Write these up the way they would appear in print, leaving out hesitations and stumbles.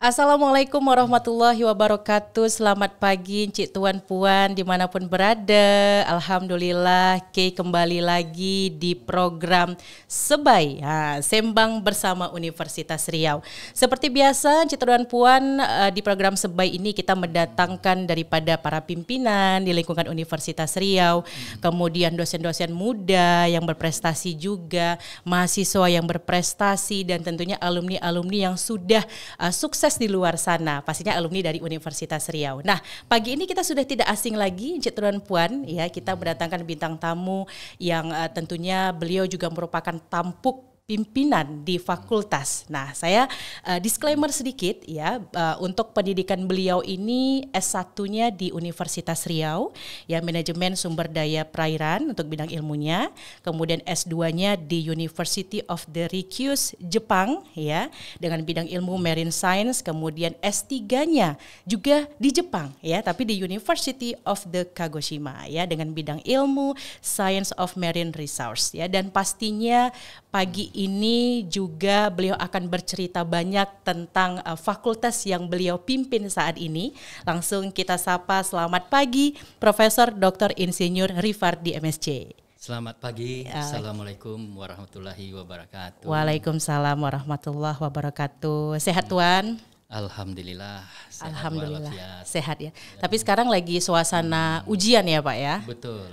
Assalamualaikum warahmatullahi wabarakatuh. Selamat pagi Cik Tuan Puan dimanapun berada. Alhamdulillah kembali lagi di program Sebai Sembang bersama Universitas Riau. Seperti biasa Cik Tuan Puan, di program Sebai ini kita mendatangkan daripada para pimpinan di lingkungan Universitas Riau, kemudian dosen-dosen muda yang berprestasi juga, mahasiswa yang berprestasi, dan tentunya alumni-alumni yang sudah sukses di luar sana, pastinya alumni dari Universitas Riau. Nah, pagi ini kita sudah tidak asing lagi, Cik Tuan Puan, ya, kita mendatangkan bintang tamu yang tentunya beliau juga merupakan tampuk pimpinan di fakultas. Nah, saya disclaimer sedikit ya, untuk pendidikan beliau ini S1-nya di Universitas Riau, ya, manajemen sumber daya perairan untuk bidang ilmunya, kemudian S2-nya di University of the Ryukyus Jepang, ya, dengan bidang ilmu marine science, kemudian S3-nya juga di Jepang, ya, tapi di University of the Kagoshima, ya, dengan bidang ilmu Science of Marine Resource, ya, dan pastinya pagi ini juga beliau akan bercerita banyak tentang fakultas yang beliau pimpin saat ini. Langsung kita sapa, selamat pagi Profesor Dr. Insinyur Rifardi MSc. Selamat pagi, Assalamualaikum warahmatullahi wabarakatuh. Waalaikumsalam warahmatullahi wabarakatuh. Sehat Tuan? Alhamdulillah. Alhamdulillah sehat ya. Tapi sekarang lagi suasana ujian ya Pak ya? Betul.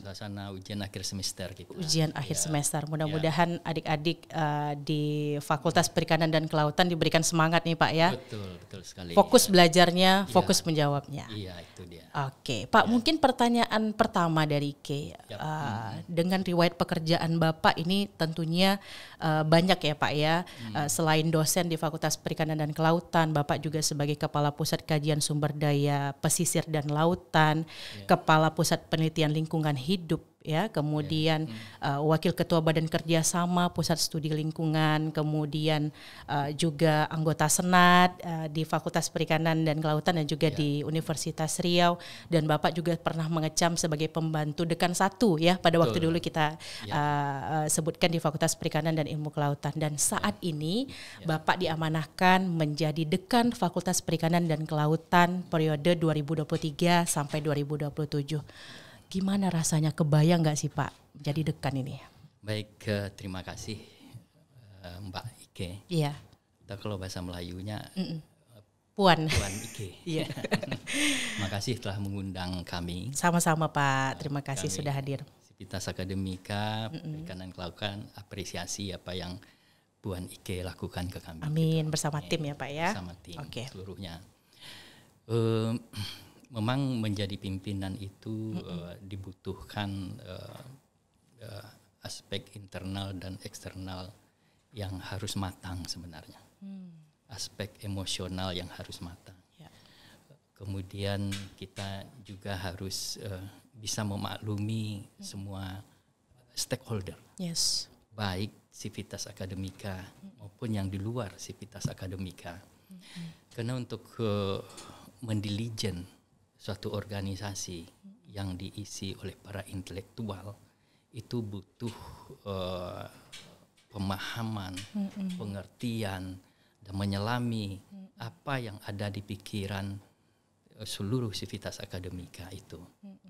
Suasana ujian akhir semester kita. Ujian akhir semester. Mudah-mudahan adik-adik di Fakultas Perikanan dan Kelautan diberikan semangat nih Pak ya. Betul sekali. Fokus belajarnya, fokus menjawabnya. Iya, itu dia. Oke, Pak, mungkin pertanyaan pertama dari dengan riwayat pekerjaan Bapak ini tentunya banyak ya Pak ya. Selain dosen di Fakultas Perikanan dan Kelautan, Bapak juga sebagai Kepala Pusat Kajian Sumber Daya Pesisir dan Lautan, Kepala Pusat Penelitian Lingkungan Hidup, ya, kemudian Wakil Ketua Badan Kerjasama Pusat Studi Lingkungan, kemudian juga anggota Senat di Fakultas Perikanan dan Kelautan dan juga di Universitas Riau, dan Bapak juga pernah mengecam sebagai pembantu Dekan 1 ya pada waktu dulu kita sebutkan di Fakultas Perikanan dan Ilmu Kelautan, dan saat ini Bapak diamanahkan menjadi Dekan Fakultas Perikanan dan Kelautan periode 2023 sampai 2027. Gimana rasanya, kebayang nggak sih Pak jadi dekan ini? Baik, terima kasih Mbak Ike. Iya. Kita kalau bahasa Melayunya Puan Ike. Iya. Makasih telah mengundang kami. Sama-sama Pak, terima kasih sudah hadir. Sivitas Akademika Perikanan Kelautan apresiasi apa yang Puan Ike lakukan ke kami. Amin, bersama tim ya Pak ya. Bersama tim seluruhnya. Memang menjadi pimpinan itu dibutuhkan aspek internal dan eksternal yang harus matang sebenarnya. Aspek emosional yang harus matang. Kemudian kita juga harus bisa memaklumi semua stakeholder. Yes. Baik Sivitas Akademika maupun yang di luar Sivitas Akademika. Karena untuk mendiligen suatu organisasi yang diisi oleh para intelektual itu butuh pemahaman, pengertian, dan menyelami apa yang ada di pikiran seluruh Sivitas Akademika itu,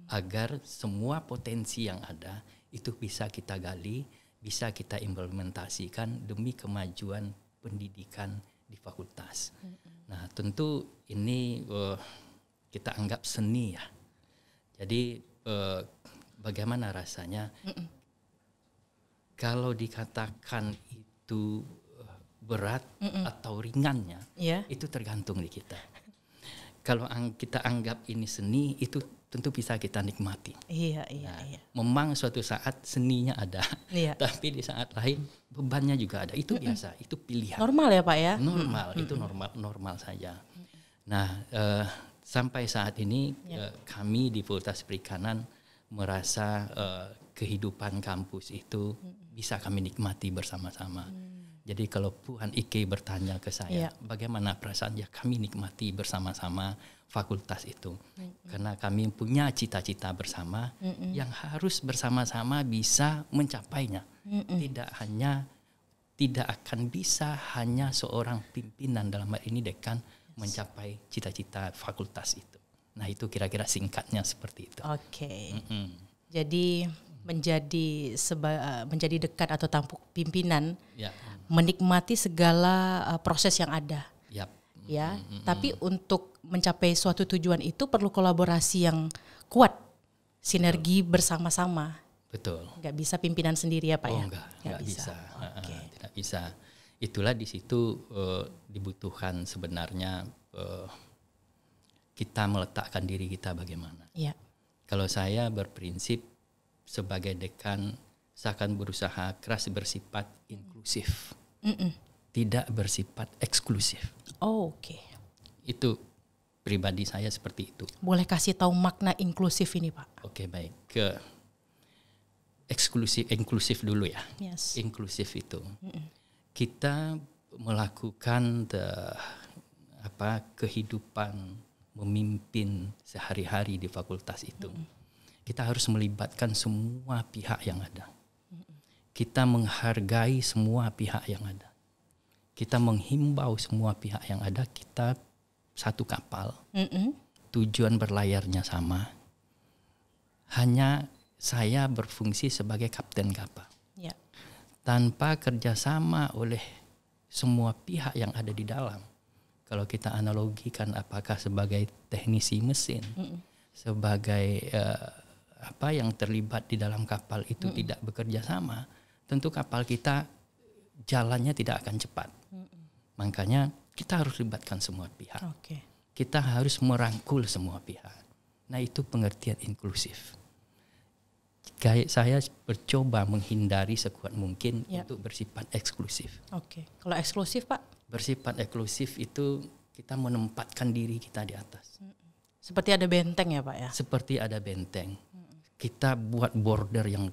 agar semua potensi yang ada itu bisa kita gali, bisa kita implementasikan demi kemajuan pendidikan di fakultas. Nah, tentu ini kita anggap seni ya. Jadi bagaimana rasanya kalau dikatakan itu berat atau ringannya, itu tergantung di kita. Kalau kita anggap ini seni, itu tentu bisa kita nikmati. Iya. Memang suatu saat seninya ada, tapi di saat lain bebannya juga ada. Itu biasa, itu pilihan. Normal ya Pak ya? Normal, itu normal saja. Nah, sampai saat ini kami di Fakultas Perikanan merasa kehidupan kampus itu bisa kami nikmati bersama-sama. Jadi kalau Puan Ike bertanya ke saya, bagaimana perasaan, ya kami nikmati bersama-sama fakultas itu. Karena kami punya cita-cita bersama yang harus bersama-sama bisa mencapainya. Tidak akan bisa hanya seorang pimpinan, dalam hal ini dekan, mencapai cita-cita fakultas itu. Nah itu kira-kira singkatnya seperti itu. Oke. Jadi menjadi dekan atau tampuk pimpinan, menikmati segala proses yang ada. Ya, tapi untuk mencapai suatu tujuan itu perlu kolaborasi yang kuat, sinergi bersama-sama. Betul. Nggak bisa pimpinan sendiri ya Pak ya? Nggak bisa. Tidak bisa. Itulah di situ dibutuhkan sebenarnya kita meletakkan diri kita bagaimana. Kalau saya berprinsip sebagai dekan, saya akan berusaha keras bersifat inklusif, tidak bersifat eksklusif. Oke. Itu pribadi saya seperti itu. Boleh kasih tahu makna inklusif ini Pak? Oke, baik. Ke inklusif dulu ya. Yes. Inklusif itu kita melakukan kehidupan memimpin sehari-hari di fakultas itu. Kita harus melibatkan semua pihak yang ada. Kita menghargai semua pihak yang ada. Kita menghimbau semua pihak yang ada. Kita satu kapal. Tujuan berlayarnya sama. Hanya saya berfungsi sebagai kapten kapal. Tanpa kerjasama oleh semua pihak yang ada di dalam. Kalau kita analogikan apakah sebagai teknisi mesin, sebagai yang terlibat di dalam kapal itu tidak bekerja sama, tentu kapal kita jalannya tidak akan cepat. Makanya kita harus libatkan semua pihak. Kita harus merangkul semua pihak. Nah itu pengertian inklusif. Saya mencoba menghindari sekuat mungkin untuk bersifat eksklusif. Kalau eksklusif Pak? Bersifat eksklusif itu kita menempatkan diri kita di atas. Seperti ada benteng ya Pak ya? Seperti ada benteng. Kita buat border yang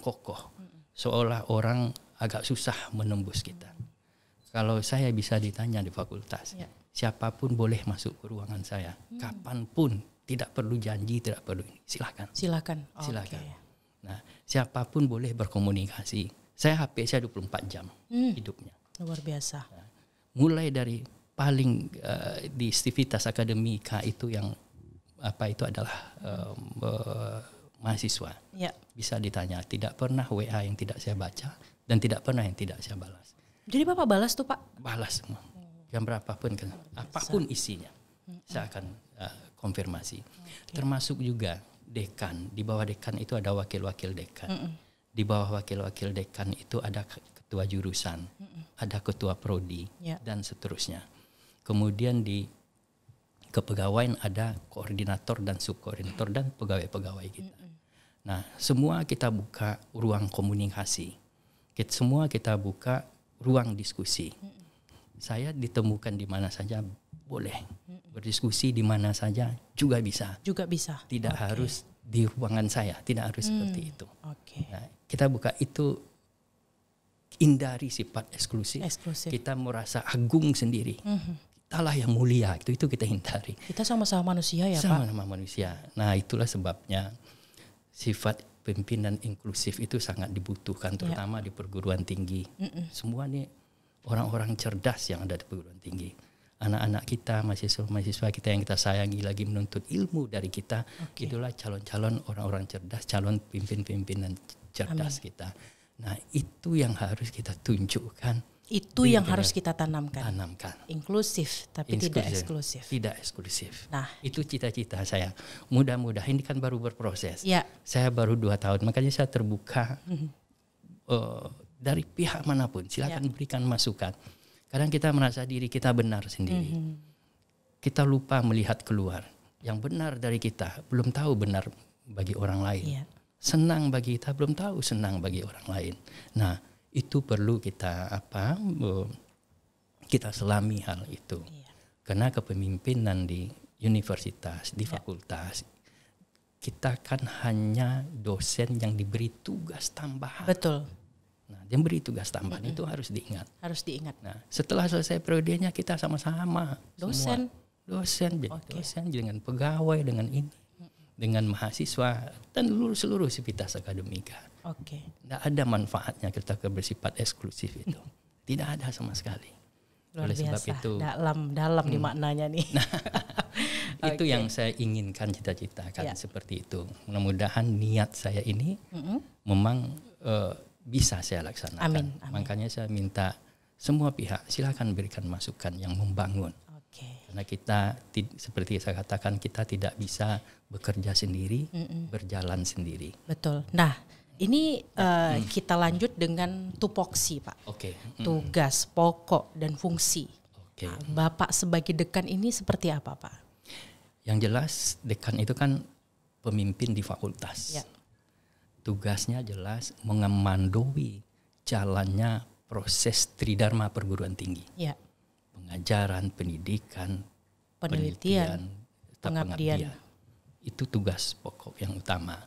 kokoh, seolah orang agak susah menembus kita. Kalau saya bisa ditanya di fakultas, siapapun boleh masuk ke ruangan saya, kapanpun, tidak perlu janji, tidak perlu ini, silakan. Nah, siapapun boleh berkomunikasi. Saya HP saya 24 jam hidupnya. Luar biasa. Nah, mulai dari paling di Civitas Akademika itu yang itu adalah mahasiswa. Bisa ditanya, tidak pernah WA yang tidak saya baca dan tidak pernah yang tidak saya balas. Jadi Bapak balas tuh Pak? Balas semua. Jam berapapun, apapun isinya, saya akan konfirmasi. Termasuk juga dekan. Di bawah dekan itu ada wakil-wakil dekan. Di bawah wakil-wakil dekan itu ada ketua jurusan, ada ketua prodi, dan seterusnya. Kemudian di kepegawaian ada koordinator dan subkoordinator dan pegawai-pegawai kita. Nah, semua kita buka ruang komunikasi. Semua kita buka ruang diskusi. Saya ditemukan di mana saja boleh. Berdiskusi di mana saja juga bisa. Tidak harus di ruangan saya, tidak harus seperti itu. Nah, kita buka itu, hindari sifat eksklusif. Kita merasa agung sendiri. Kitalah yang mulia, itu kita hindari. Kita sama-sama manusia ya Pak? Sama-sama manusia. Nah itulah sebabnya sifat pimpinan inklusif itu sangat dibutuhkan, terutama di perguruan tinggi. Semua nih orang-orang cerdas yang ada di perguruan tinggi. Anak-anak kita, mahasiswa-mahasiswa kita yang kita sayangi lagi menuntut ilmu dari kita. Itulah calon-calon orang-orang cerdas, calon pimpinan cerdas kita. Nah itu yang harus kita tunjukkan. Itu yang harus kita tanamkan. Inklusif, tapi tidak eksklusif. Tidak eksklusif. Nah, itu cita-cita saya. Mudah-mudahan ini kan baru berproses. Saya baru 2 tahun, makanya saya terbuka dari pihak manapun. Silakan berikan masukan. Kadang kita merasa diri kita benar sendiri. Kita lupa melihat keluar. Yang benar dari kita belum tahu benar bagi orang lain. Senang bagi kita belum tahu senang bagi orang lain. Nah, itu perlu kita kita selami hal itu. Karena kepemimpinan di universitas, di fakultas, kita kan hanya dosen yang diberi tugas tambahan. Betul. Nah, yang beri tugas tambahan itu harus diingat. Harus diingat. Nah, setelah selesai periodenya kita sama-sama Dosen, dosen dengan pegawai, dengan ini, dengan mahasiswa dan seluruh sivitas akademika. Oke. Tidak ada manfaatnya kita bersifat eksklusif itu. Tidak ada sama sekali. Luar Oleh sebab biasa. itu Dalam di maknanya nih. itu yang saya inginkan cita-citakan seperti itu. Mudah-mudahan niat saya ini memang bisa saya laksanakan. Amin. Makanya saya minta semua pihak silakan berikan masukan yang membangun. Karena kita seperti saya katakan kita tidak bisa bekerja sendiri, berjalan sendiri. Betul. Nah, ini kita lanjut dengan tupoksi, Pak. Tugas pokok dan fungsi. Bapak sebagai dekan ini seperti apa, Pak? Yang jelas dekan itu kan pemimpin di fakultas. Ya. Tugasnya jelas mengemandoi jalannya proses tridharma perguruan tinggi. Ya. Pengajaran, pendidikan, penelitian, pengabdian. Itu tugas pokok yang utama.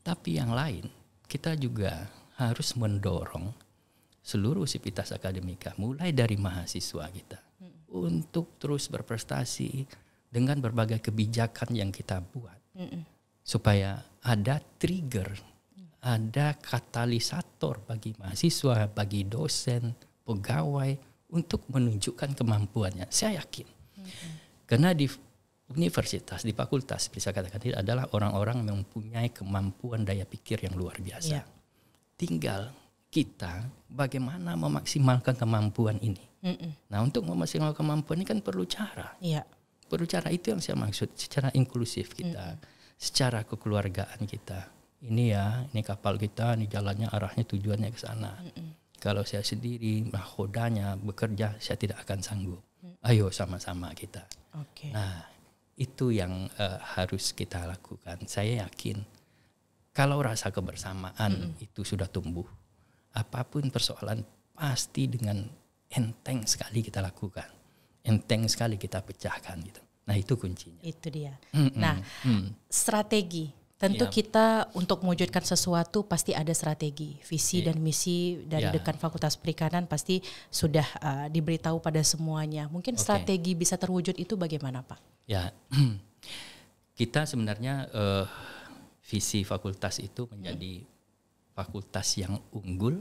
Tapi yang lain, kita juga harus mendorong seluruh sivitas akademika, mulai dari mahasiswa kita, untuk terus berprestasi dengan berbagai kebijakan yang kita buat. Supaya ada trigger, ada katalisator bagi mahasiswa, bagi dosen, pegawai untuk menunjukkan kemampuannya. Saya yakin. Karena di universitas, di fakultas bisa katakan itu adalah orang-orang yang mempunyai kemampuan daya pikir yang luar biasa. Tinggal kita bagaimana memaksimalkan kemampuan ini. Nah, untuk memaksimalkan kemampuan ini kan perlu cara. Perlu cara, itu yang saya maksud, secara inklusif kita, secara kekeluargaan kita. Ini kapal kita, ini jalannya, arahnya, tujuannya ke sana. Kalau saya sendiri, nahodanya, bekerja, saya tidak akan sanggup. Ayo sama-sama kita. Nah, itu yang harus kita lakukan. Saya yakin kalau rasa kebersamaan itu sudah tumbuh, apapun persoalan pasti dengan enteng sekali kita lakukan, enteng sekali kita pecahkan gitu. Nah, itu kuncinya. Itu dia. Nah, strategi. Tentu kita untuk mewujudkan sesuatu pasti ada strategi, visi dan misi dari dekan Fakultas Perikanan pasti sudah diberitahu pada semuanya. Mungkin strategi bisa terwujud itu bagaimana, Pak? Ya, kita sebenarnya visi fakultas itu menjadi fakultas yang unggul,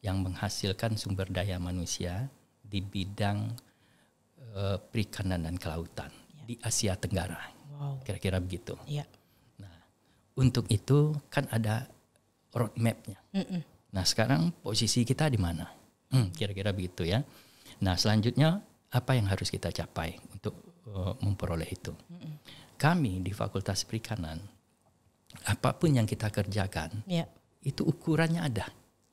yang menghasilkan sumber daya manusia di bidang perikanan dan kelautan di Asia Tenggara. Kira-kira begitu. Untuk itu kan ada roadmap-nya. Nah, sekarang posisi kita di mana? Kira-kira begitu ya. Nah, selanjutnya apa yang harus kita capai untuk memperoleh itu? Kami di Fakultas Perikanan, apapun yang kita kerjakan, itu ukurannya ada.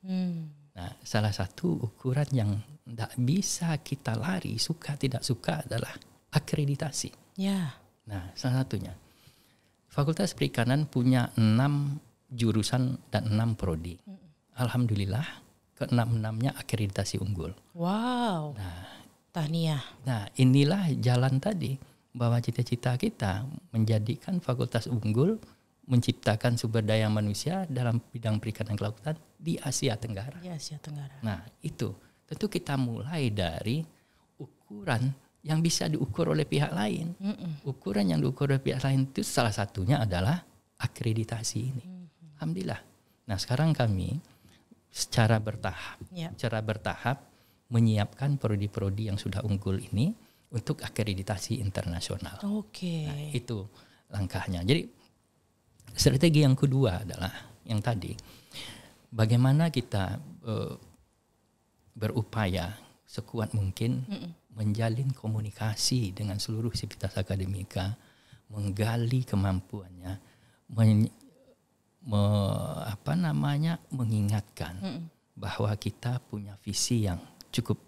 Nah, salah satu ukuran yang tidak bisa kita lari, suka tidak suka adalah akreditasi. Nah, salah satunya. Fakultas Perikanan punya 6 jurusan dan 6 prodi. Alhamdulillah, ke-6-6-nya akreditasi unggul. Wow. Tahniah. Nah, inilah jalan tadi bahwa cita-cita kita menjadikan fakultas unggul, menciptakan sumber daya manusia dalam bidang perikanan dan kelautan di Asia Tenggara. Di Asia Tenggara. Nah, itu tentu kita mulai dari ukuran yang bisa diukur oleh pihak lain. Ukuran yang diukur oleh pihak lain itu salah satunya adalah akreditasi ini. Alhamdulillah. Nah, sekarang kami secara bertahap menyiapkan prodi-prodi yang sudah unggul ini untuk akreditasi internasional. Nah, itu langkahnya. Jadi strategi yang kedua adalah yang tadi, bagaimana kita berupaya sekuat mungkin menjalin komunikasi dengan seluruh sivitas akademika, menggali kemampuannya, mengingatkan bahwa kita punya visi yang cukup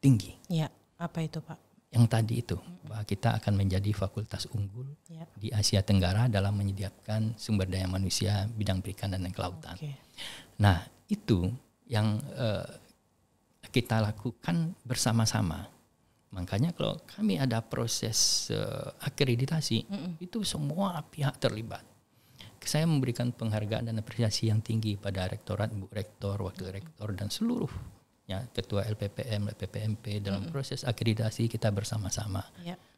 tinggi. Ya, apa itu, Pak? Yang tadi itu, bahwa kita akan menjadi fakultas unggul di Asia Tenggara dalam menyediakan sumber daya manusia bidang perikanan dan kelautan. Nah, itu yang kita lakukan bersama-sama. Makanya kalau kami ada proses akreditasi, itu semua pihak terlibat. saya memberikan penghargaan dan apresiasi yang tinggi pada rektorat, Bu Rektor, Wakil Rektor, dan seluruh ketua LPPM, LPPMP dalam proses akreditasi kita bersama-sama.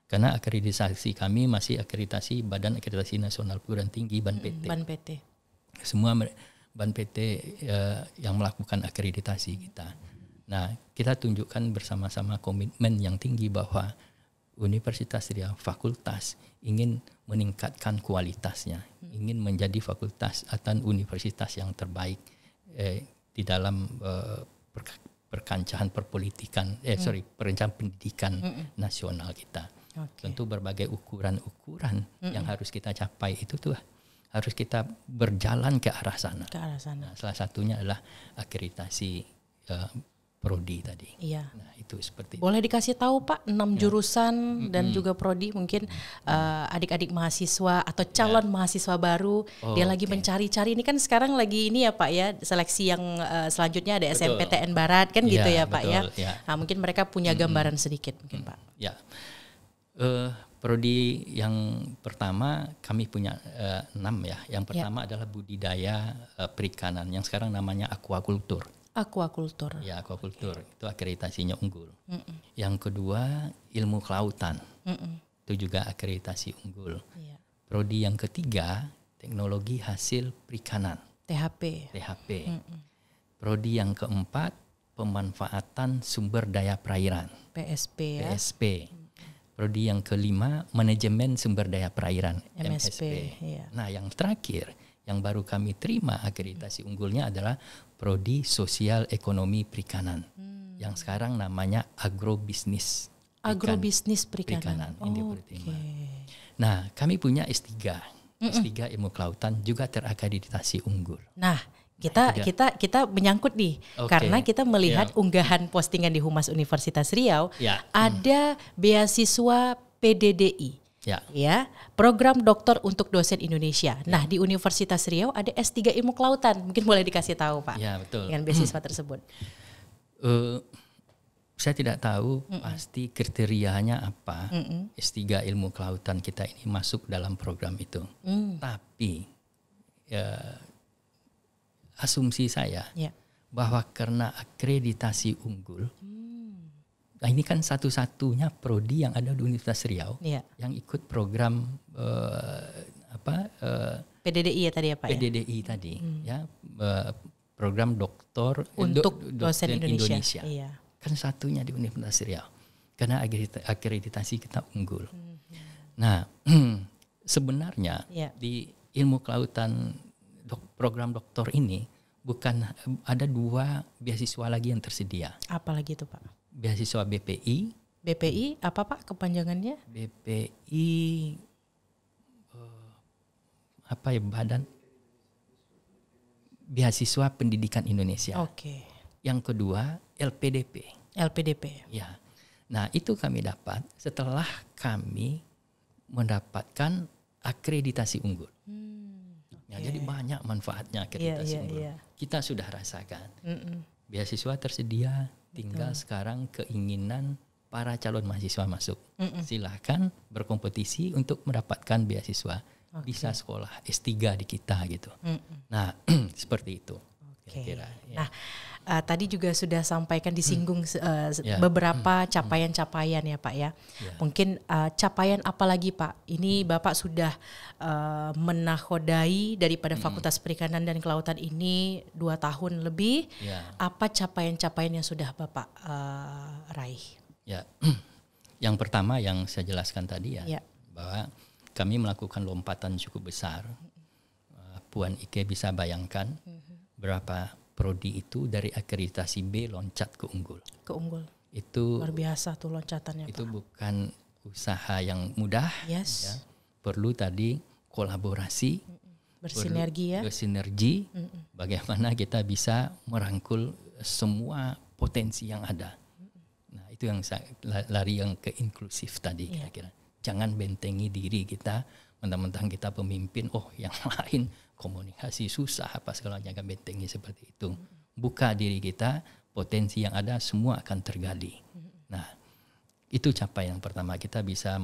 Karena akreditasi kami masih akreditasi Badan Akreditasi Nasional Perguruan Tinggi BAN-PT. Semua BAN PT yang melakukan akreditasi kita. Nah, kita tunjukkan bersama-sama komitmen yang tinggi bahwa Universitas Riau fakultas ingin meningkatkan kualitasnya, ingin menjadi fakultas atau universitas yang terbaik di dalam perkancahan perencanaan pendidikan nasional kita. Tentu berbagai ukuran-ukuran yang harus kita capai itu tuh harus kita berjalan ke arah sana. Nah, salah satunya adalah akreditasi prodi tadi. Nah, itu seperti boleh dikasih tahu Pak 6 jurusan dan juga prodi mungkin adik-adik mahasiswa atau calon mahasiswa baru dia lagi mencari-cari, ini kan sekarang lagi ini ya Pak ya, seleksi yang selanjutnya ada SNMPTN Barat kan gitu ya Pak ya. Nah, mungkin mereka punya gambaran sedikit mungkin Pak. Prodi yang pertama kami punya 6 ya. Yang pertama adalah budidaya perikanan yang sekarang namanya aquaculture. Aquaculture. Ya, aquaculture itu akreditasinya unggul. Yang kedua ilmu kelautan. Itu juga akreditasi unggul. Prodi yang ketiga teknologi hasil perikanan. THP. Prodi yang keempat pemanfaatan sumber daya perairan. PSP. Prodi yang kelima manajemen sumber daya perairan. MSP. Nah, yang terakhir yang baru kami terima akreditasi unggulnya adalah Prodi Sosial Ekonomi Perikanan yang sekarang namanya Agrobisnis Perikanan. Nah, kami punya S3 Ilmu Kelautan juga terakreditasi unggul. Nah, kita menyangkut nih karena kita melihat unggahan postingan di Humas Universitas Riau ada beasiswa PDDI. Ya, program doktor untuk dosen Indonesia. Nah, di Universitas Riau ada S3 Ilmu Kelautan. Mungkin boleh dikasih tahu, Pak. Ya, betul. Dengan beasiswa tersebut. Saya tidak tahu pasti kriterianya apa. S3 Ilmu Kelautan kita ini masuk dalam program itu. Tapi asumsi saya bahwa karena akreditasi unggul, nah ini kan satu-satunya prodi yang ada di Universitas Riau yang ikut program PDDI ya tadi ya Pak PDDI tadi program doktor untuk dosen Indonesia. Kan satunya di Universitas Riau karena akreditasi kita unggul. Nah, sebenarnya di ilmu kelautan program doktor ini bukan ada 2 beasiswa lagi yang tersedia. Apa lagi itu Pak? Beasiswa BPI. BPI apa Pak kepanjangannya? BPI Badan Beasiswa Pendidikan Indonesia. Yang kedua LPDP. Ya. Nah, itu kami dapat setelah kami mendapatkan akreditasi unggul. Jadi banyak manfaatnya akreditasi unggul. Kita sudah rasakan. Beasiswa tersedia, tinggal sekarang keinginan para calon mahasiswa masuk. Silahkan berkompetisi untuk mendapatkan beasiswa. Bisa sekolah S3 di kita gitu. Nah, seperti itu. Kira-kira. Nah, tadi juga sudah sampaikan disinggung beberapa capaian-capaian ya Pak ya. Mungkin capaian apa lagi Pak? Ini Bapak sudah menakodai daripada Fakultas Perikanan dan Kelautan ini 2 tahun lebih. Apa capaian-capaian yang sudah Bapak raih? Yang pertama yang saya jelaskan tadi bahwa kami melakukan lompatan cukup besar. Puan Ike bisa bayangkan berapa prodi itu dari akreditasi B loncat ke unggul. Itu luar biasa tuh loncatannya. Itu Pak. bukan usaha yang mudah. Perlu tadi kolaborasi, bersinergi. Bagaimana kita bisa merangkul semua potensi yang ada. Nah, itu yang saya lari yang ke inklusif tadi kira-kira. Jangan bentengi diri kita, mentang-mentang kita pemimpin, yang lain komunikasi susah apa segala macam, jangan bentengi seperti itu. Buka diri kita, potensi yang ada semua akan tergali. Nah, itu capaian yang pertama, kita bisa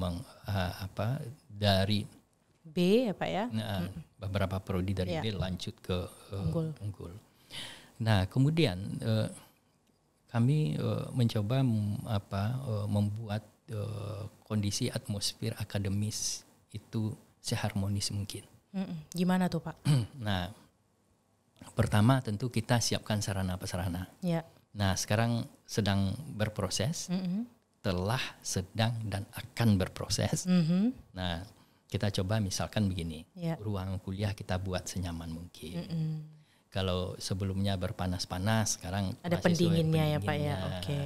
dari B ya Pak ya. Nah, beberapa prodi dari Ya. B lanjut ke Unggul. Nah, kemudian kami mencoba membuat kondisi atmosfer akademis itu seharmonis mungkin. Gimana tuh Pak? Nah, pertama tentu kita siapkan sarana prasarana. Ya. Nah, sekarang sedang berproses, telah, sedang, dan akan berproses. Nah, kita coba misalkan begini, ruang kuliah kita buat senyaman mungkin. Kalau sebelumnya berpanas-panas, sekarang ada pendinginnya ya Pak ya. Oke.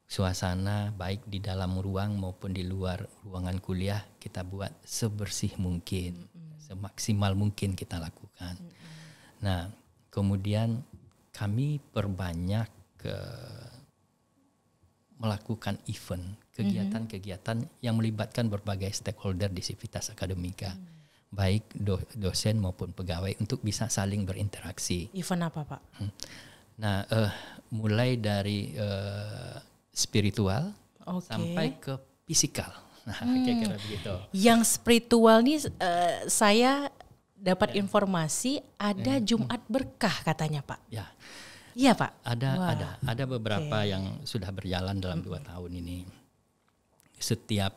Suasana baik di dalam ruang maupun di luar ruangan kuliah kita buat sebersih mungkin, semaksimal mungkin kita lakukan. Nah, kemudian kami perbanyak melakukan event, kegiatan-kegiatan yang melibatkan berbagai stakeholder di Civitas Akademika, baik dosen maupun pegawai untuk bisa saling berinteraksi. Event apa Pak? Nah, mulai dari spiritual sampai ke fisikal. Nah, kira-kira begitu. Yang spiritual nih saya dapat informasi ada Jumat Berkah katanya Pak. Ya. Iya Pak. Ada beberapa yang sudah berjalan dalam 2 tahun ini. Setiap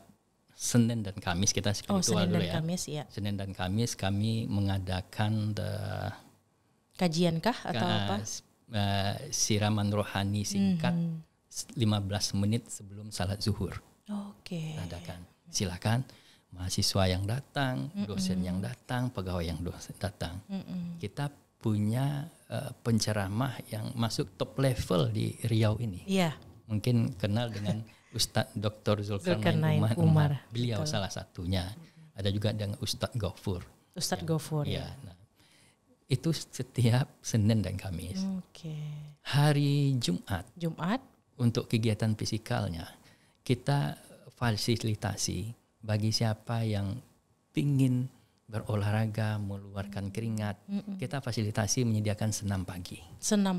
Senin dan Kamis kita spiritual dulu ya. Senin dan Kamis kami mengadakan kajian kah atau apa? Siraman rohani singkat 15 menit sebelum salat zuhur. Oke. Adakan. Silakan mahasiswa yang datang, dosen yang datang, pegawai yang datang. Kita punya penceramah yang masuk top level di Riau ini. Iya. Mungkin kenal dengan Ustadz Dr. Zulkarnain Umar. Beliau salah satunya. Ada juga dengan Ustadz Ghaufur. Ustadz Ghaufur. Ya. Nah, itu setiap Senin dan Kamis. Oke. Hari Jumat untuk kegiatan fisikalnya kita fasilitasi bagi siapa yang ingin berolahraga, mengeluarkan keringat. Kita fasilitasi menyediakan senam pagi. Senam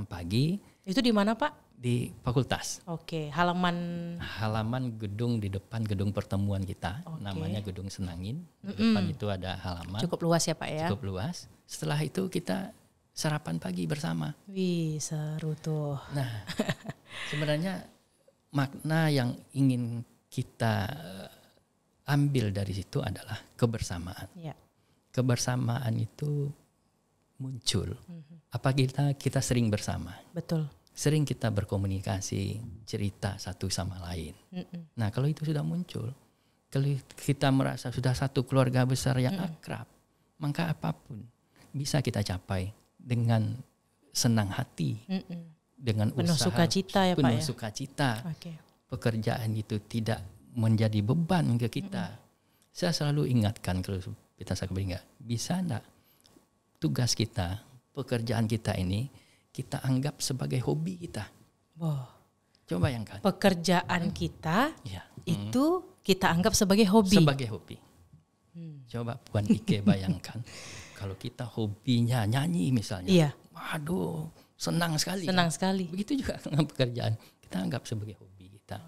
pagi. Itu di mana Pak? Di fakultas. Oke, halaman gedung di depan gedung pertemuan kita, namanya Gedung Senangin. Di depan itu ada halaman. Cukup luas ya Pak ya? Cukup luas. Setelah itu kita sarapan pagi bersama. Wih, seru tuh. Nah, sebenarnya makna yang ingin kita ambil dari situ adalah kebersamaan. Ya. Kebersamaan itu muncul apabila kita sering bersama. Betul. Sering kita berkomunikasi, cerita satu sama lain. Nah, kalau itu sudah muncul, kalau kita merasa sudah satu keluarga besar yang akrab, maka apapun bisa kita capai dengan senang hati, dengan penuh usaha, sukacita ya Pak ya. Penuh sukacita. Pekerjaan itu tidak menjadi beban ke kita. Saya selalu ingatkan kalau kita Akademika, bisa enggak tugas kita, pekerjaan kita ini kita anggap sebagai hobi kita. Wow. Coba bayangkan. Pekerjaan kita itu kita anggap sebagai hobi. Sebagai hobi. Coba Puan Ike bayangkan kalau kita hobinya nyanyi misalnya. Iya. Waduh, senang sekali. Senang sekali. Begitu juga dengan pekerjaan. Kita anggap sebagai hobi kita.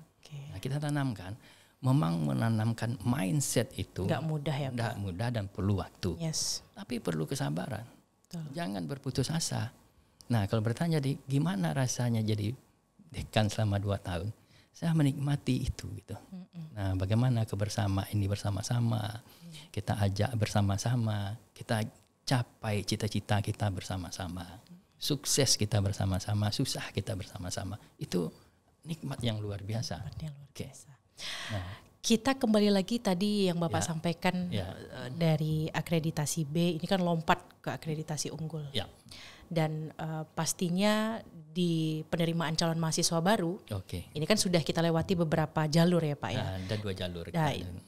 Nah, kita tanamkan. Memang menanamkan mindset itu nggak mudah ya Pak. Nggak mudah dan perlu waktu. Yes. Tapi perlu kesabaran. Betul. Jangan berputus asa. Nah, kalau bertanya di gimana rasanya jadi dekan selama 2 tahun, saya menikmati itu gitu. Nah, bagaimana kebersamaan ini bersama-sama, kita ajak bersama-sama, kita capai cita-cita kita bersama-sama, sukses kita bersama-sama, susah kita bersama-sama. Itu nikmat yang luar biasa. Nah, kita kembali lagi tadi yang Bapak sampaikan dari akreditasi B, ini kan lompat ke akreditasi unggul. Ya. Dan pastinya di penerimaan calon mahasiswa baru, ini kan sudah kita lewati beberapa jalur ya Pak ya. Ada 2 jalur.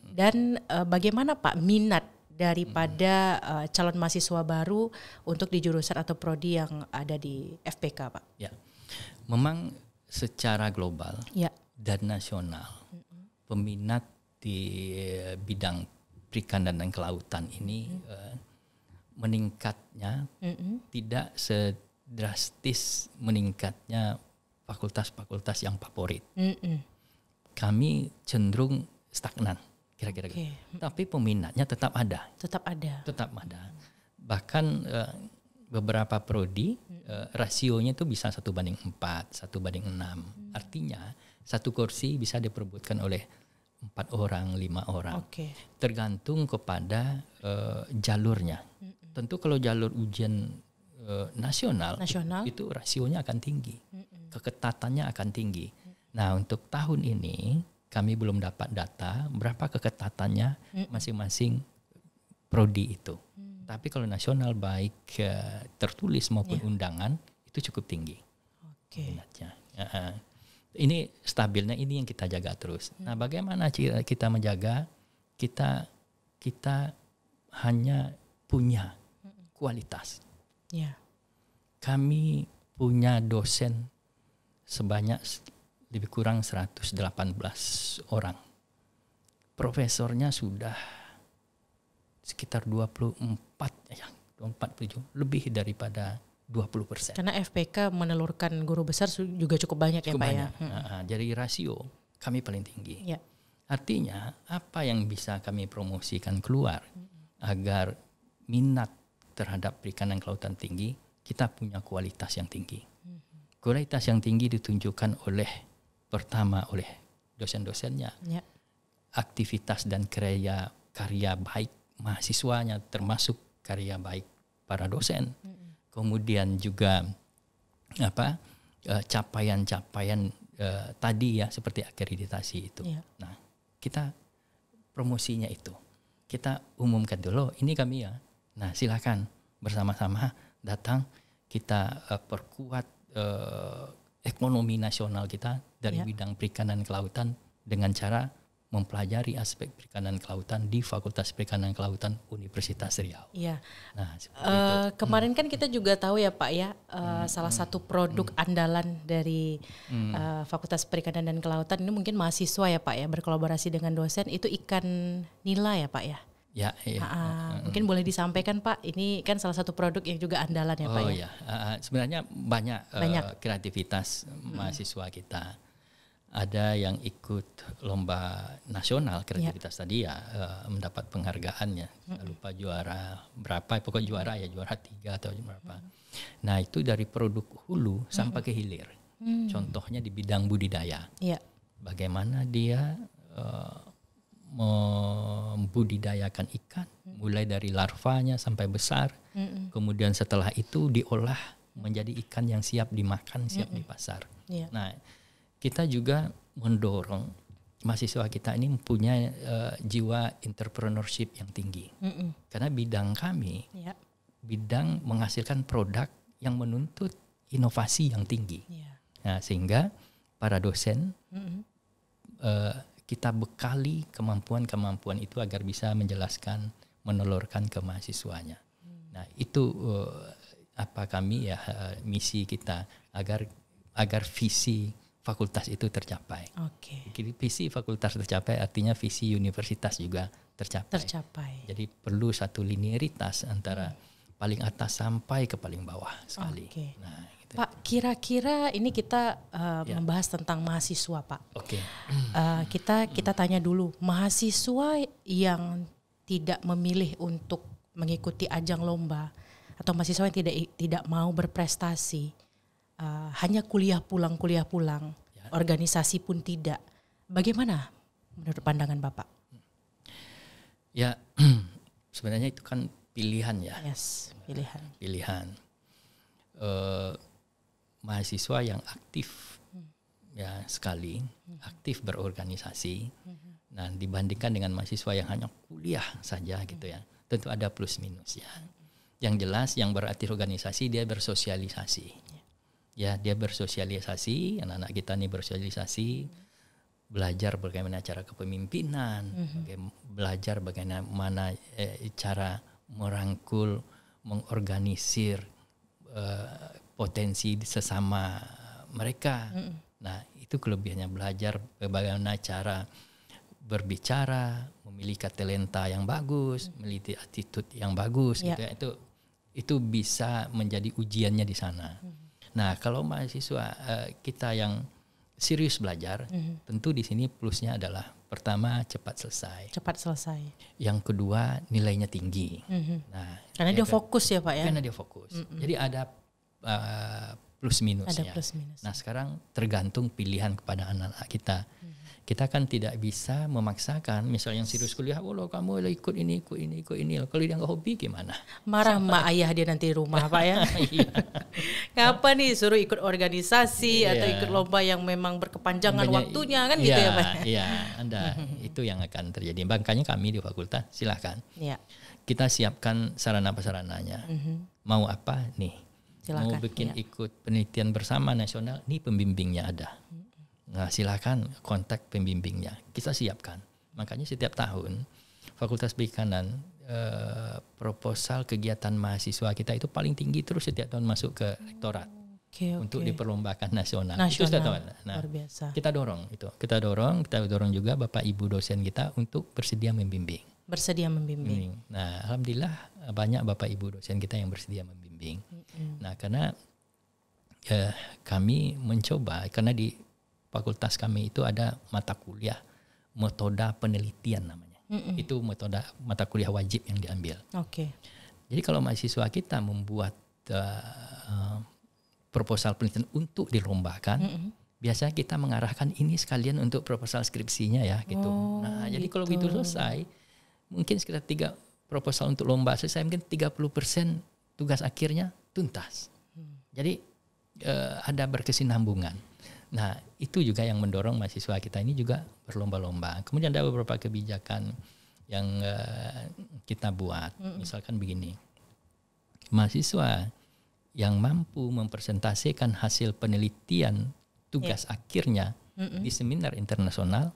Dan bagaimana Pak minat daripada calon mahasiswa baru untuk di jurusan atau prodi yang ada di FPK Pak? Ya, memang secara global dan nasional peminat di bidang perikanan dan kelautan ini meningkatnya tidak sedrastis meningkatnya fakultas-fakultas yang favorit. Kami cenderung stagnan. kira-kira. Tapi peminatnya tetap ada. Tetap ada. Bahkan beberapa prodi rasionya itu bisa 1:4, 1:6. Artinya satu kursi bisa diperebutkan oleh 4 orang, 5 orang. Tergantung kepada jalurnya. Tentu kalau jalur ujian nasional itu rasionya akan tinggi, keketatannya akan tinggi. Nah, untuk tahun ini kami belum dapat data berapa keketatannya masing-masing prodi itu. Tapi kalau nasional baik tertulis maupun undangan itu cukup tinggi. Minatnya. Ini stabilnya, ini yang kita jaga terus. Nah, bagaimana kita menjaga? Kita hanya punya kualitas. Kami punya dosen sebanyak lebih kurang 118 orang. Profesornya sudah sekitar 24, lebih daripada 20%. Karena FPK menelurkan guru besar juga cukup banyak cukup ya Pak banyak. Jadi rasio kami paling tinggi. Artinya apa yang bisa kami promosikan keluar agar minat terhadap perikanan kelautan tinggi, kita punya kualitas yang tinggi. Kualitas yang tinggi ditunjukkan pertama oleh dosen-dosennya, aktivitas dan karya baik mahasiswanya, termasuk karya baik para dosen. Kemudian juga capaian-capaian tadi ya, seperti akreditasi itu. Nah, kita promosinya itu kita umumkan dulu, ini kami ya. Nah, silakan bersama-sama datang, kita perkuat ekonomi nasional kita dari bidang perikanan kelautan dengan cara mempelajari aspek perikanan kelautan di Fakultas Perikanan Kelautan Universitas Riau. Nah, kemarin kan kita juga tahu ya Pak ya, salah satu produk andalan dari Fakultas Perikanan dan Kelautan ini mungkin mahasiswa ya Pak ya, berkolaborasi dengan dosen, itu ikan nila ya Pak ya. Mungkin boleh disampaikan Pak, ini kan salah satu produk yang juga andalan ya Pak ya. Sebenarnya banyak kreativitas mahasiswa kita. Ada yang ikut lomba nasional kreativitas tadi ya, mendapat penghargaannya. Saya lupa juara berapa, pokoknya juara 3 atau berapa. Nah, itu dari produk hulu sampai ke hilir. Contohnya di bidang budidaya. Bagaimana dia membudidayakan ikan mulai dari larvanya sampai besar. Kemudian setelah itu diolah menjadi ikan yang siap dimakan, siap di pasar. Nah, kita juga mendorong mahasiswa kita ini mempunyai jiwa entrepreneurship yang tinggi. Karena bidang kami, bidang menghasilkan produk yang menuntut inovasi yang tinggi. Nah, sehingga para dosen kita bekali kemampuan-kemampuan itu agar bisa menjelaskan, menelurkan ke mahasiswanya. Nah, itu kami ya, misi kita agar visi fakultas itu tercapai. Visi fakultas tercapai artinya visi universitas juga tercapai. Jadi perlu satu linearitas antara paling atas sampai ke paling bawah sekali. Nah, gitu. Pak, kira-kira ini kita membahas tentang mahasiswa Pak. Kita tanya dulu, mahasiswa yang tidak memilih untuk mengikuti ajang lomba atau mahasiswa yang tidak mau berprestasi, hanya kuliah pulang, organisasi pun tidak. Bagaimana menurut pandangan Bapak? Ya, sebenarnya itu kan pilihan ya. Pilihan. Mahasiswa yang aktif ya sekali, aktif berorganisasi. Nah, dibandingkan dengan mahasiswa yang hanya kuliah saja gitu ya, tentu ada plus minus ya. Yang jelas yang berarti organisasi dia bersosialisasi. Ya, dia bersosialisasi, anak-anak kita nih bersosialisasi, belajar bagaimana cara kepemimpinan, belajar bagaimana cara merangkul, mengorganisir potensi sesama mereka. Nah, itu kelebihannya, belajar bagaimana cara berbicara, memiliki talenta yang bagus, memiliki attitude yang bagus, gitu ya. Itu bisa menjadi ujiannya di sana. Nah, kalau mahasiswa kita yang serius belajar, tentu di sini plusnya adalah Pertama, cepat selesai. Cepat selesai. Yang kedua, nilainya tinggi. Nah, karena dia fokus ya Pak ya. Karena dia fokus. Jadi ada plus minusnya. Ada plus minus. Nah, sekarang tergantung pilihan kepada anak-anak kita. Kita kan tidak bisa memaksakan, misalnya yang serius kuliah, lo kamu ikut ini. Kalau dia nggak hobi gimana? Marah mak ayah dia nanti rumah Pak ya. Ngapa nih suruh ikut organisasi atau ikut lomba yang memang berkepanjangan waktunya kan gitu ya Pak? Iya, itu yang akan terjadi. Makanya kami di fakultas silahkan. Kita siapkan sarana-prasarananya. Mau apa nih? Silahkan, mau bikin ikut penelitian bersama nasional, nih pembimbingnya ada. Nah, silakan kontak pembimbingnya. Kita siapkan. Makanya setiap tahun Fakultas Perikanan proposal kegiatan mahasiswa kita itu paling tinggi terus setiap tahun masuk ke rektorat untuk diperlombakan nasional. Itu setiap tahun. Nah, luar biasa. Kita dorong itu. Kita dorong juga Bapak Ibu dosen kita untuk bersedia membimbing. Nah, alhamdulillah banyak Bapak Ibu dosen kita yang bersedia membimbing. Nah, karena kami mencoba, karena di fakultas kami itu ada mata kuliah metode penelitian namanya. Itu metode mata kuliah wajib yang diambil. Jadi kalau mahasiswa kita membuat proposal penelitian untuk dilombakan, biasanya kita mengarahkan ini sekalian untuk proposal skripsinya ya gitu. Nah, jadi kalau itu selesai, mungkin sekitar 3 proposal untuk lomba selesai, mungkin 30% tugas akhirnya tuntas. Jadi ada berkesinambungan. Nah, itu juga yang mendorong mahasiswa kita ini juga berlomba-lomba. Kemudian ada beberapa kebijakan yang kita buat. Misalkan begini, mahasiswa yang mampu mempresentasikan hasil penelitian tugas akhirnya di seminar internasional,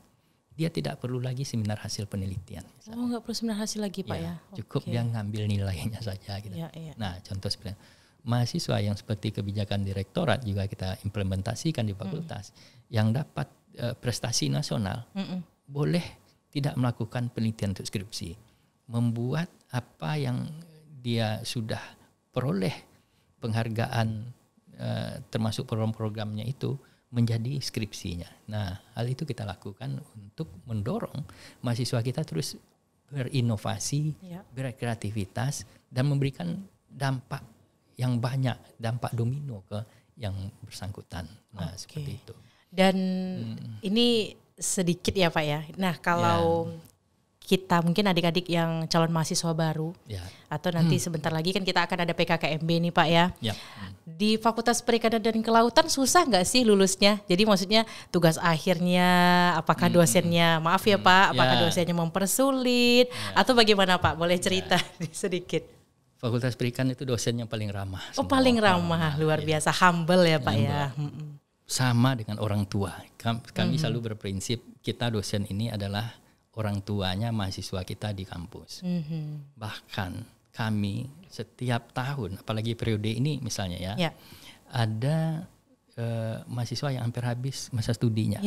dia tidak perlu lagi seminar hasil penelitian. Nggak perlu seminar hasil lagi Pak ya? Cukup dia ngambil nilainya saja. Gitu. Nah, contoh seperti mahasiswa yang seperti kebijakan direktorat juga kita implementasikan di fakultas, yang dapat prestasi nasional boleh tidak melakukan penelitian untuk skripsi, membuat apa yang dia sudah peroleh penghargaan termasuk program-programnya itu menjadi skripsinya. Nah, hal itu kita lakukan untuk mendorong mahasiswa kita terus berinovasi, berkreativitas, dan memberikan dampak yang banyak, dampak domino ke yang bersangkutan. Nah, seperti itu. Dan ini sedikit ya Pak ya. Nah, kalau kita mungkin adik-adik yang calon mahasiswa baru atau nanti sebentar lagi kan kita akan ada PKKMB nih Pak ya. Di Fakultas Perikanan dan Kelautan susah nggak sih lulusnya? Jadi maksudnya tugas akhirnya, apakah dosennya, maaf ya Pak, apakah dosennya mempersulit atau bagaimana Pak? Boleh cerita sedikit? Fakultas Perikanan itu dosen yang paling ramah. Paling ramah, luar biasa, humble ya Pak ya. Sama dengan orang tua. Kami selalu berprinsip kita dosen ini adalah orang tuanya mahasiswa kita di kampus. Bahkan kami setiap tahun, apalagi periode ini misalnya ada mahasiswa yang hampir habis masa studinya.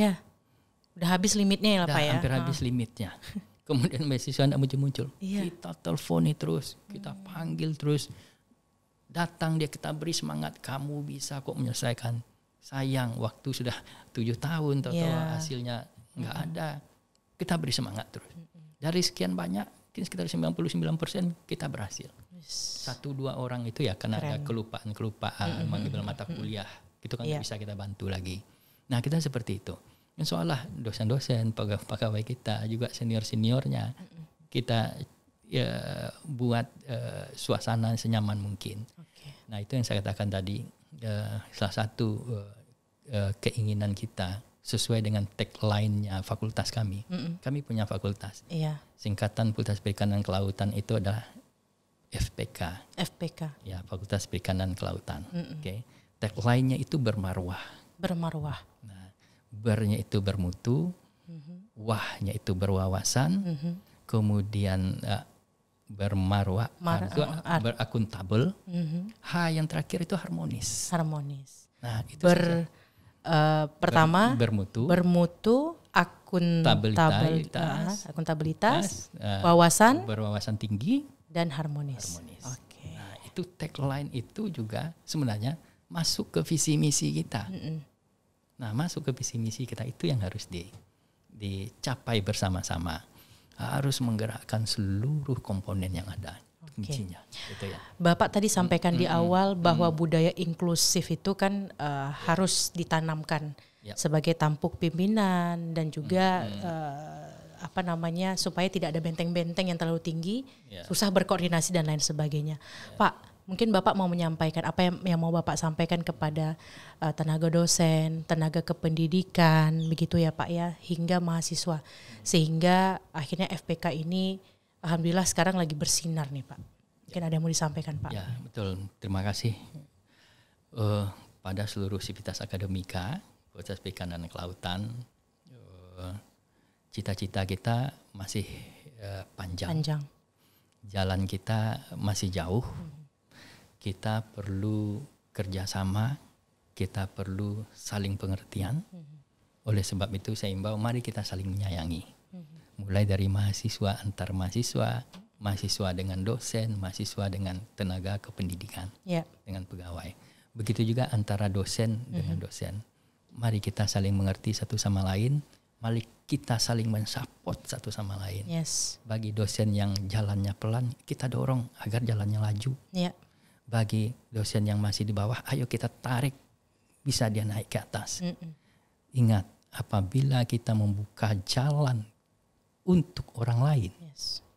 Udah habis limitnya ya Pak ya. Hampir habis limitnya. Kemudian mahasiswa tidak muncul-muncul. Kita telponi terus, kita panggil terus. Datang dia, kita beri semangat, kamu bisa kok menyelesaikan. Sayang, waktu sudah 7 tahun, tahu-tahu hasilnya nggak ada. Kita beri semangat terus. Dari sekian banyak, mungkin sekitar 99% kita berhasil. 1-2 orang itu ya karena ada kelupaan mengambil mata kuliah. Itu kan bisa kita bantu lagi. Nah, kita seperti itu. Insyaallah dosen-dosen, pegawai kita juga senior-seniornya kita buat suasana senyaman mungkin. Nah, itu yang saya katakan tadi, salah satu keinginan kita sesuai dengan tagline-nya fakultas kami. Kami punya fakultas. Singkatan Fakultas Perikanan Kelautan itu adalah FPK. Ya, Fakultas Perikanan Kelautan. Tagline-nya itu bermarwah. Nah, bernya itu bermutu, wahnya itu berwawasan, kemudian bermarwah, berakuntabel, H yang terakhir itu harmonis. Nah, itu pertama bermutu, akuntabilitas, berwawasan tinggi, dan harmonis. Nah, itu tagline itu juga sebenarnya masuk ke visi misi kita. Nah, masuk ke visi misi kita itu yang harus dicapai bersama-sama. Harus menggerakkan seluruh komponen yang ada. Kuncinya, gitu ya. Bapak tadi sampaikan di awal bahwa budaya inklusif itu kan harus ditanamkan sebagai tampuk pimpinan dan juga supaya tidak ada benteng-benteng yang terlalu tinggi, susah berkoordinasi dan lain sebagainya. Pak, mungkin Bapak mau menyampaikan apa yang mau Bapak sampaikan kepada tenaga dosen, tenaga kependidikan, begitu ya Pak ya, hingga mahasiswa, sehingga akhirnya FPK ini alhamdulillah sekarang lagi bersinar nih Pak. Mungkin ada yang mau disampaikan Pak. Ya betul, terima kasih pada seluruh sivitas akademika, Fakultas Perikanan dan Kelautan. Cita-cita kita masih panjang. Jalan kita masih jauh. Kita perlu kerjasama, kita perlu saling pengertian. Oleh sebab itu saya imbau mari kita saling menyayangi. Mulai dari mahasiswa antar mahasiswa, mahasiswa dengan dosen, mahasiswa dengan tenaga kependidikan, dengan pegawai. Begitu juga antara dosen dengan dosen. Mari kita saling mengerti satu sama lain, mari kita saling mensupport satu sama lain. Bagi dosen yang jalannya pelan, kita dorong agar jalannya laju. Bagi dosen yang masih di bawah, ayo kita tarik, bisa dia naik ke atas. Ingat, apabila kita membuka jalan untuk orang lain,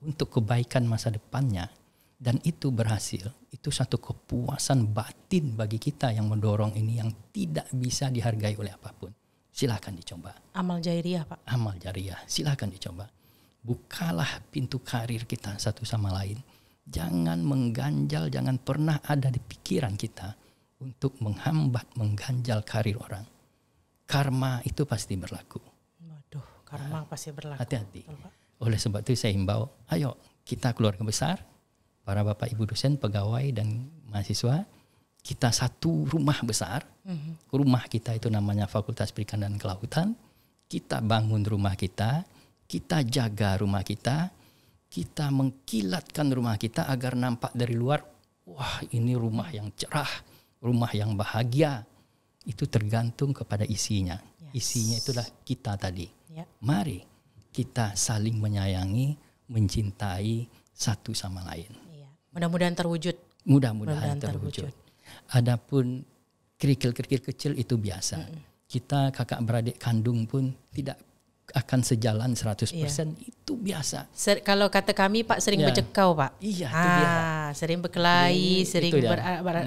untuk kebaikan masa depannya, dan itu berhasil, itu satu kepuasan batin bagi kita yang mendorong ini yang tidak bisa dihargai oleh apapun. Silakan dicoba. Amal jariah Pak. Amal jariah, silakan dicoba. Bukalah pintu karir kita satu sama lain. Jangan mengganjal, jangan pernah ada di pikiran kita untuk menghambat, mengganjal karir orang. Karma itu pasti berlaku. Karma pasti berlaku. Hati-hati. Oleh sebab itu saya himbau, ayo kita keluarga besar, para bapak ibu dosen, pegawai dan mahasiswa, kita satu rumah besar. Rumah kita itu namanya Fakultas Perikanan dan Kelautan. Kita bangun rumah kita jaga rumah kita mengkilatkan rumah kita agar nampak dari luar, wah ini rumah yang cerah, rumah yang bahagia. Itu tergantung kepada isinya. Isinya itulah kita tadi. Mari kita saling menyayangi, mencintai satu sama lain. Mudah-mudahan terwujud. Mudah-mudahan terwujud. Adapun kerikil-kerikil kecil itu biasa. Kita kakak beradik kandung pun tidak akan sejalan 100%, itu biasa. Kalau kata kami Pak sering bercekau Pak. Iya, itu dia. Sering berkelahi, sering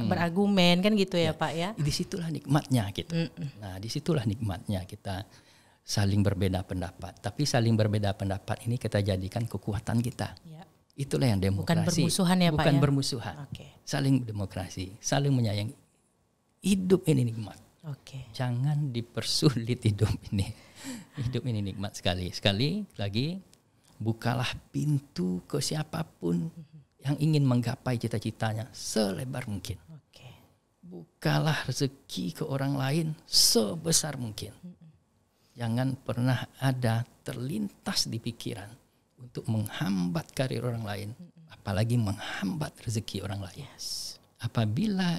berargumen kan gitu ya Pak ya. Disitulah nikmatnya kita. Nah, disitulah nikmatnya kita saling berbeda pendapat. Tapi saling berbeda pendapat ini kita jadikan kekuatan kita. Itulah yang demokrasi. Bukan bermusuhan ya Pak. Bukan bermusuhan. Saling demokrasi, saling menyayangi. Hidup ini nikmat. Jangan dipersulit hidup ini. Hidup ini nikmat sekali. Sekali lagi, bukalah pintu ke siapapun yang ingin menggapai cita-citanya selebar mungkin. Bukalah rezeki ke orang lain sebesar mungkin. Jangan pernah ada terlintas di pikiran untuk menghambat karir orang lain, apalagi menghambat rezeki orang lain. Apabila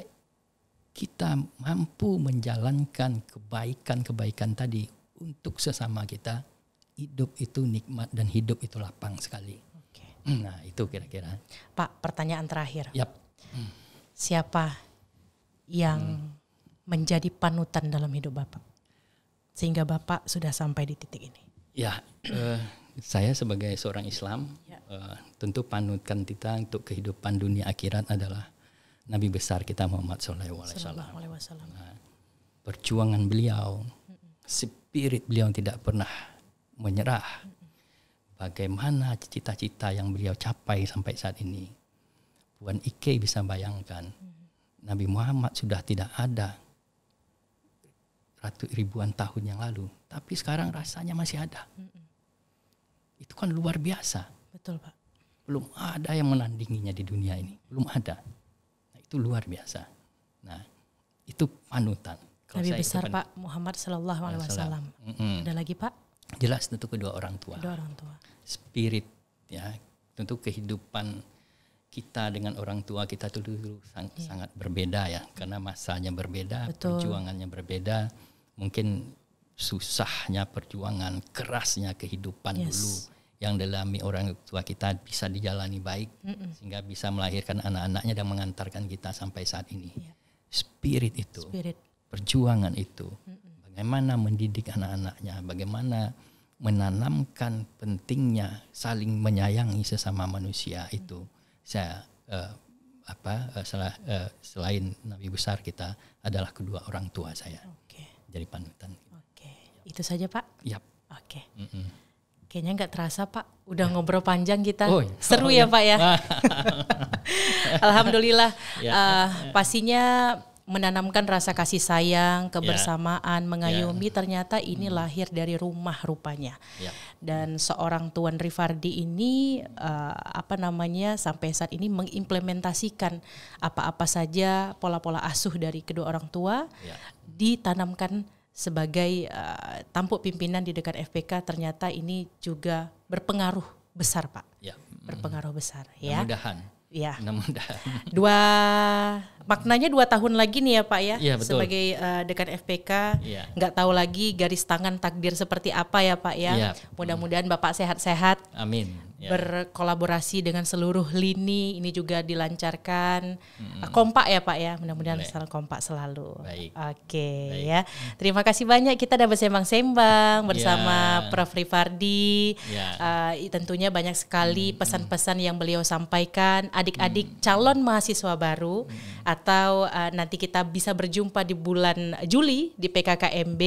kita mampu menjalankan kebaikan-kebaikan tadi untuk sesama kita, hidup itu nikmat dan hidup itu lapang sekali. Nah, itu kira-kira. Pak, pertanyaan terakhir. Siapa yang menjadi panutan dalam hidup Bapak sehingga Bapak sudah sampai di titik ini? Saya sebagai seorang Islam, tentu panutan kita untuk kehidupan dunia akhirat adalah Nabi besar kita Muhammad SAW. Nah, perjuangan beliau, spirit beliau tidak pernah menyerah. Bagaimana cita-cita yang beliau capai sampai saat ini. Puan Ike bisa bayangkan, Nabi Muhammad sudah tidak ada ribuan tahun yang lalu, tapi sekarang rasanya masih ada. Itu kan luar biasa. Betul Pak. Belum ada yang menandinginya di dunia ini, belum ada. Nah, itu luar biasa. Nah, itu panutan. Nabi besar Pak Muhammad SAW. Ada lagi Pak? Jelas tentu kedua orang tua. Spirit ya, tentu kehidupan kita dengan orang tua kita itu dulu sangat berbeda ya, karena masanya berbeda, perjuangannya berbeda. Mungkin susahnya perjuangan, kerasnya kehidupan dulu yang dialami orang tua kita bisa dijalani baik sehingga bisa melahirkan anak-anaknya dan mengantarkan kita sampai saat ini. Spirit itu, perjuangan itu, bagaimana mendidik anak-anaknya, bagaimana menanamkan pentingnya saling menyayangi sesama manusia itu. Saya selain Nabi besar kita adalah kedua orang tua saya. Jadi panutan. Itu saja Pak? Yap. Kayaknya nggak terasa Pak, udah ngobrol panjang kita. Seru ya Pak ya. Alhamdulillah. Pastinya menanamkan rasa kasih sayang, kebersamaan, mengayomi. Ternyata ini lahir dari rumah rupanya. Dan seorang Tuan Rifardi ini sampai saat ini mengimplementasikan apa-apa saja pola-pola asuh dari kedua orang tua ditanamkan sebagai tampuk pimpinan di dekat FPK. Ternyata ini juga berpengaruh besar Pak. Berpengaruh besar ya. Mudah-mudahan. Maknanya 2 tahun lagi nih ya Pak ya, sebagai dekan FPK. Nggak tahu lagi garis tangan takdir seperti apa ya Pak ya. Mudah-mudahan Bapak sehat-sehat. Amin. Berkolaborasi dengan seluruh lini ini juga dilancarkan. Kompak ya Pak ya, mudah-mudahan selalu kompak selalu. Baik. Ya. Terima kasih banyak, kita udah bersembang-sembang bersama Prof. Rifardi. Tentunya banyak sekali pesan-pesan yang beliau sampaikan. Adik-adik calon mahasiswa baru atau nanti kita bisa berjumpa di bulan Juli di PKKMB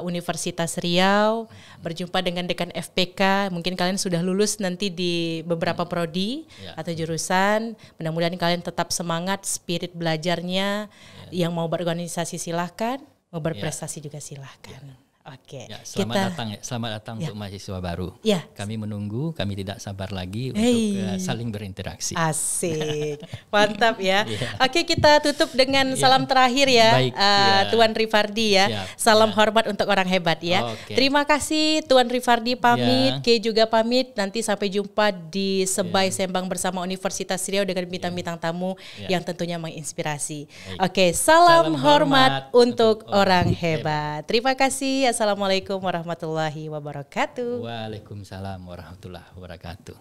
Universitas Riau, berjumpa dengan dekan FPK. Mungkin kalian sudah lulus nanti di beberapa prodi atau jurusan. Mudah-mudahan kalian tetap semangat, spirit belajarnya. Yang mau berorganisasi silahkan, mau berprestasi juga silahkan. Selamat datang untuk mahasiswa baru. Kami menunggu, kami tidak sabar lagi untuk saling berinteraksi. Asik, mantap ya. Kita tutup dengan salam terakhir ya. Baik, Tuan Rifardi ya. Salam hormat untuk orang hebat ya. Terima kasih Tuan Rifardi pamit, Kay juga pamit. Nanti sampai jumpa di Sebai Sembang bersama Universitas Riau dengan bintang-bintang tamu yang tentunya menginspirasi. Salam hormat untuk orang hebat. Terima kasih. Assalamualaikum warahmatullahi wabarakatuh. Waalaikumsalam warahmatullahi wabarakatuh.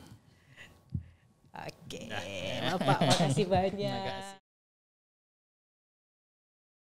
Bapak, makasih banyak.